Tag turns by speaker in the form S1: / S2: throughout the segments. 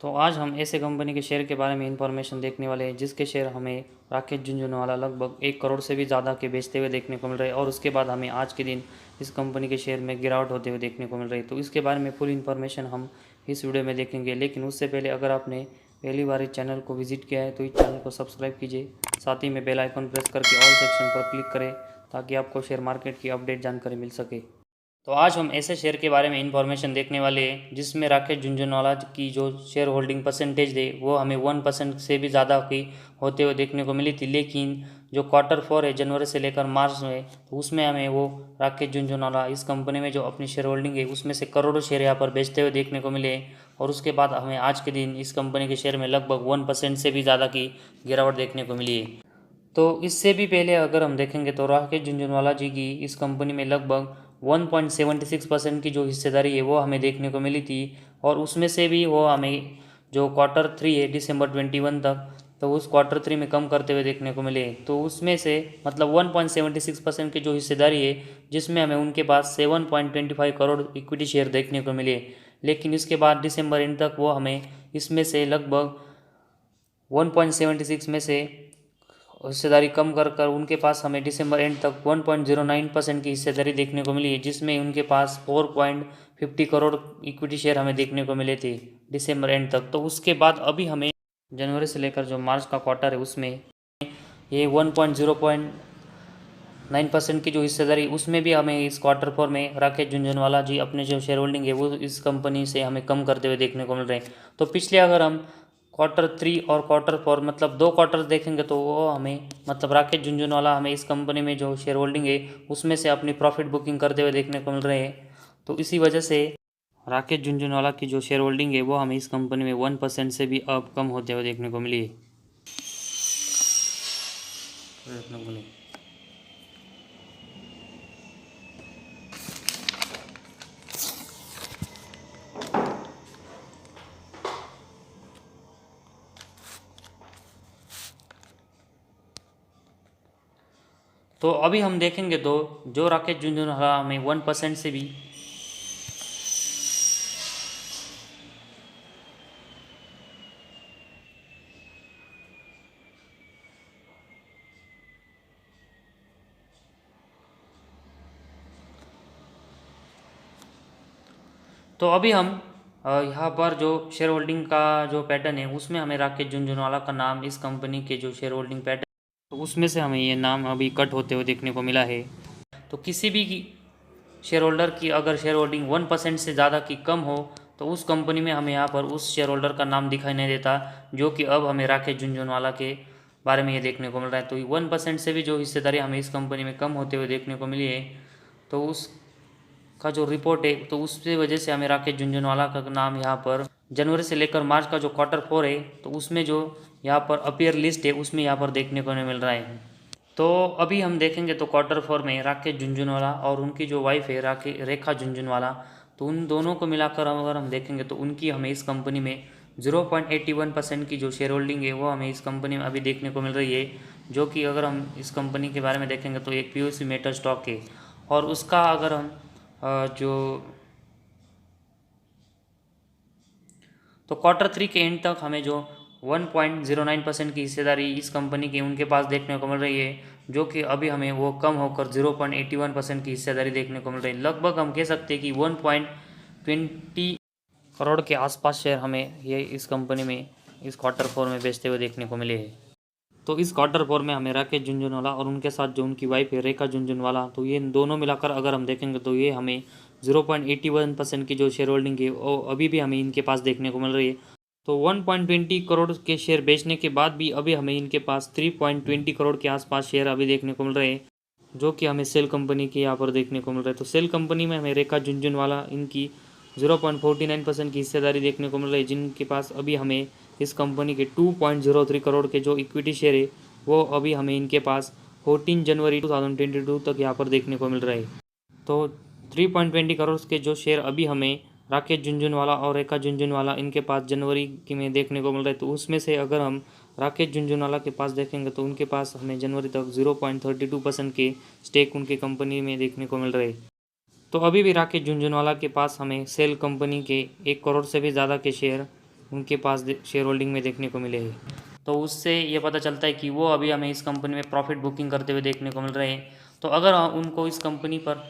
S1: तो आज हम ऐसे कंपनी के शेयर के बारे में इंफॉर्मेशन देखने वाले हैं जिसके शेयर हमें राकेश झुनझुनवाला लगभग 1 करोड़ से भी ज़्यादा के बेचते हुए देखने को मिल रहे हैं और उसके बाद हमें आज के दिन इस कंपनी के शेयर में गिरावट होते हुए देखने को मिल रही है। तो इसके बारे में फुल इन्फॉर्मेशन हम इस वीडियो में देखेंगे, लेकिन उससे पहले अगर आपने पहली बार इस चैनल को विजिट किया है तो इस चैनल को सब्सक्राइब कीजिए, साथ ही में बेल आइकन प्रेस करके ऑल सेक्शन पर क्लिक करें ताकि आपको शेयर मार्केट की अपडेट जानकारी मिल सके। तो आज हम ऐसे शेयर के बारे में इंफॉर्मेशन देखने वाले हैं जिसमें राकेश झुनझुनवाला की जो शेयर होल्डिंग परसेंटेज है वो हमें 1% से भी ज़्यादा की होते हुए देखने को मिली थी, लेकिन जो Q4 है जनवरी से लेकर मार्च में, तो उसमें हमें वो राकेश झुनझुनवाला इस कंपनी में जो अपनी शेयर होल्डिंग है उसमें से करोड़ों शेयर यहाँ पर बेचते हुए देखने को मिले और उसके बाद हमें आज के दिन इस कंपनी के शेयर में लगभग 1% से भी ज़्यादा की गिरावट देखने को मिली है। तो इससे भी पहले अगर हम देखेंगे तो राकेश झुनझुनवाला जी की इस कंपनी में लगभग 1.76% की जो हिस्सेदारी है वो हमें देखने को मिली थी और उसमें से भी वो हमें जो Q3 है दिसंबर 21 तक, तो उस Q3 में कम करते हुए देखने को मिले। तो उसमें से मतलब 1.76% की जो हिस्सेदारी है जिसमें हमें उनके पास 7.25 करोड़ इक्विटी शेयर देखने को मिले, लेकिन इसके बाद दिसंबर एंड तक वो हमें इसमें से लगभग 1.76 में से हिस्सेदारी कम कर कर उनके पास हमें दिसंबर एंड तक 1.09% की हिस्सेदारी देखने को मिली है, जिसमें उनके पास 4.50 करोड़ इक्विटी शेयर हमें देखने को मिले थे दिसंबर एंड तक। तो उसके बाद अभी हमें जनवरी से लेकर जो मार्च का क्वार्टर है उसमें ये 1.09% की जो हिस्सेदारी उसमें भी हमें इस Q4 में राकेश झुनझुनवाला जी अपने जो शेयर होल्डिंग है वो इस कंपनी से हमें कम करते हुए देखने को मिल रहे हैं। तो पिछले अगर हम Q3 और Q4 मतलब 2 क्वार्टर देखेंगे तो वो हमें मतलब राकेश झुनझुनवाला हमें इस कंपनी में जो शेयर होल्डिंग है उसमें से अपनी प्रॉफिट बुकिंग करते हुए देखने को मिल रहे हैं। तो इसी वजह से राकेश झुनझुनवाला की जो शेयर होल्डिंग है वो हमें इस कंपनी में 1% से भी अब कम होते हुए देखने को मिली है। तो अभी हम देखेंगे तो जो राकेश झुनझुनवाला हमें 1% से भी तो अभी हम यहाँ पर जो शेयर होल्डिंग का जो पैटर्न है उसमें हमें राकेश झुनझुनवाला का नाम इस कंपनी के जो शेयर होल्डिंग पैटर्न तो उसमें से हमें ये नाम अभी कट होते हुए देखने को मिला है। तो किसी भी शेयर होल्डर की अगर शेयर होल्डिंग 1% से ज़्यादा की कम हो तो उस कंपनी में हमें यहाँ पर उस शेयर होल्डर का नाम दिखाई नहीं देता, जो कि अब हमें राकेश झुनझुनवाला के बारे में ये देखने को मिल रहा है। तो 1% से भी जो हिस्सेदारी हमें इस कंपनी में कम होते हुए देखने को मिली है, तो उस का जो रिपोर्ट है तो उसकी वजह से हमें राकेश झुनझुनवाला का नाम यहाँ पर जनवरी से लेकर मार्च का जो Q4 है तो उसमें जो यहाँ पर अपीयर लिस्ट है उसमें यहाँ पर देखने को नहीं मिल रहा है। तो अभी हम देखेंगे तो Q4 में राकेश झुनझुनवाला और उनकी जो वाइफ है रेखा झुनझुनवाला, तो उन दोनों को मिलाकर अगर हम देखेंगे तो उनकी हमें इस कंपनी में 0.81% की जो शेयर होल्डिंग है वो हमें इस कंपनी में अभी देखने को मिल रही है, जो कि अगर हम इस कंपनी के बारे में देखेंगे तो एक POC मेटल स्टॉक है और उसका अगर हम जो तो Q3 के एंड तक हमें जो 1.09% की हिस्सेदारी इस कंपनी की उनके पास देखने को मिल रही है, जो कि अभी हमें वो कम होकर 0.81% की हिस्सेदारी देखने को मिल रही है। लगभग हम कह सकते हैं कि 1.20 करोड़ के आसपास शेयर हमें ये इस कंपनी में इस Q4 में बेचते हुए देखने को मिले हैं। तो इस Q4 में हमें राकेश झुनझुनवाला और उनके साथ जो उनकी वाइफ है रेखा झुनझुनवाला, तो ये दोनों मिलाकर अगर हम देखेंगे तो ये हमें 0.81% की जो शेयर होल्डिंग है वो अभी भी हमें इनके पास देखने को मिल रही है। तो 1.20 करोड़ के शेयर बेचने के बाद भी अभी हमें इनके पास 3.20 करोड़ के आसपास शेयर अभी देखने को मिल रहे हैं, जो कि हमें सेल कंपनी के यहाँ पर देखने को मिल रहा है। तो सेल कंपनी में हमें रेखा झुनझुनवाला इनकी 0.49% की हिस्सेदारी देखने को मिल रही है, जिनके पास अभी हमें इस कंपनी के 2.03 करोड़ के जो इक्विटी शेयर है वो अभी हमें इनके पास 14 जनवरी 2022 तक यहाँ पर देखने को मिल रहा है। तो 3.20 करोड़ के जो शेयर अभी हमें राकेश झुनझुनवाला और रेखा झुनझुनवाला इनके पास जनवरी की में देखने को मिल रहा है, तो उसमें से अगर हम राकेश झुनझुनवाला के पास देखेंगे तो उनके पास हमें जनवरी तक 0.32% के स्टेक उनके कंपनी में देखने को मिल रहे हैं। तो अभी भी राकेश झुनझुनवाला के पास हमें सेल कंपनी के 1 करोड़ से भी ज़्यादा के शेयर उनके पास शेयर होल्डिंग में देखने को मिले हैं। तो उससे ये पता चलता है कि वो अभी हमें इस कंपनी में प्रॉफिट बुकिंग करते हुए देखने को मिल रहे हैं। तो अगर उनको इस कंपनी पर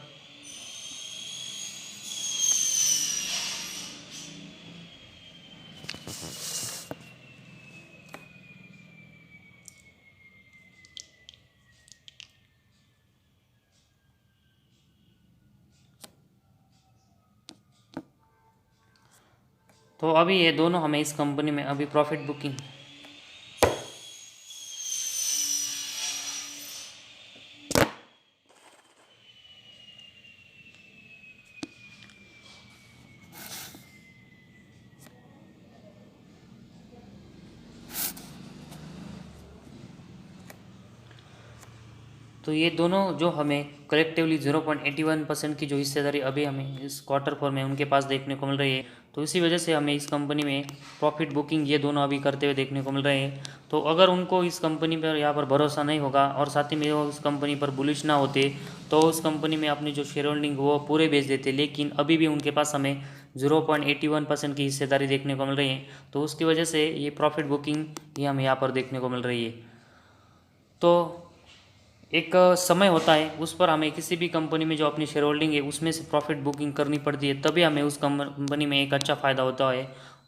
S1: तो अभी ये दोनों हमें इस कंपनी में अभी प्रॉफिट बुकिंग तो ये दोनों जो हमें कलेक्टिवली 0.81% की जो हिस्सेदारी अभी हमें इस क्वार्टर 4 में उनके पास देखने को मिल रही है। तो इसी वजह से हमें इस कंपनी में प्रॉफिट बुकिंग ये दोनों अभी करते हुए देखने को मिल रहे हैं। तो अगर उनको इस कंपनी पर यहाँ पर भरोसा नहीं होगा और साथ ही में वो इस कंपनी पर बुलिश ना होते तो उस कंपनी में अपनी जो शेयर होल्डिंग वो पूरे बेच देते, लेकिन अभी भी उनके पास हमें 0.81% की हिस्सेदारी देखने को मिल रही है। तो उसकी वजह से ये प्रॉफिट बुकिंग ये हमें यहाँ पर देखने को मिल रही है। तो एक समय होता है उस पर हमें किसी भी कंपनी में जो अपनी शेयर होल्डिंग है उसमें से प्रॉफिट बुकिंग करनी पड़ती है, तभी हमें उस कंपनी में एक अच्छा फ़ायदा होता है,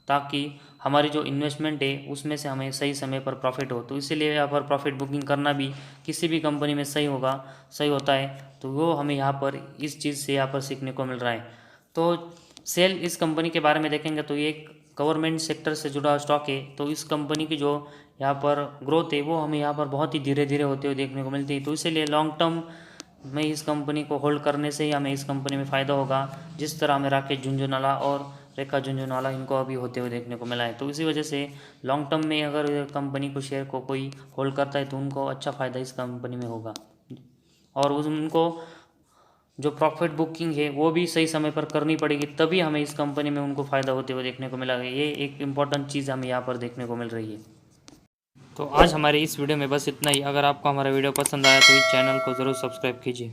S1: ताकि हमारी जो इन्वेस्टमेंट है उसमें से हमें सही समय पर प्रॉफिट हो। तो इसीलिए यहाँ पर प्रॉफिट बुकिंग करना भी किसी भी कंपनी में सही होता है। तो वो हमें यहाँ पर इस चीज़ से यहाँ पर सीखने को मिल रहा है। तो सेल इस कंपनी के बारे में देखेंगे तो ये एक गवर्नमेंट सेक्टर से जुड़ा स्टॉक है। तो इस कंपनी की जो यहाँ पर ग्रोथ है वो हमें यहाँ पर बहुत ही धीरे धीरे होते हुए देखने को मिलती है। तो इसीलिए लॉन्ग टर्म में इस कंपनी को होल्ड करने से ही हमें इस कंपनी में फ़ायदा होगा, जिस तरह हमें राकेश झुनझुनवाला और रेखा झुनझुनवाला इनको अभी होते हुए देखने को मिला है। तो इसी वजह से लॉन्ग टर्म में अगर कंपनी को शेयर को कोई होल्ड करता है तो उनको अच्छा फ़ायदा इस कंपनी में होगा, और उनको जो प्रॉफिट बुकिंग है वो भी सही समय पर करनी पड़ेगी, तभी हमें इस कंपनी में उनको फ़ायदा होते हुए देखने को मिला है। ये एक इम्पॉर्टेंट चीज़ हमें यहाँ पर देखने को मिल रही है। तो आज हमारे इस वीडियो में बस इतना ही। अगर आपको हमारा वीडियो पसंद आया तो इस चैनल को ज़रूर सब्सक्राइब कीजिए।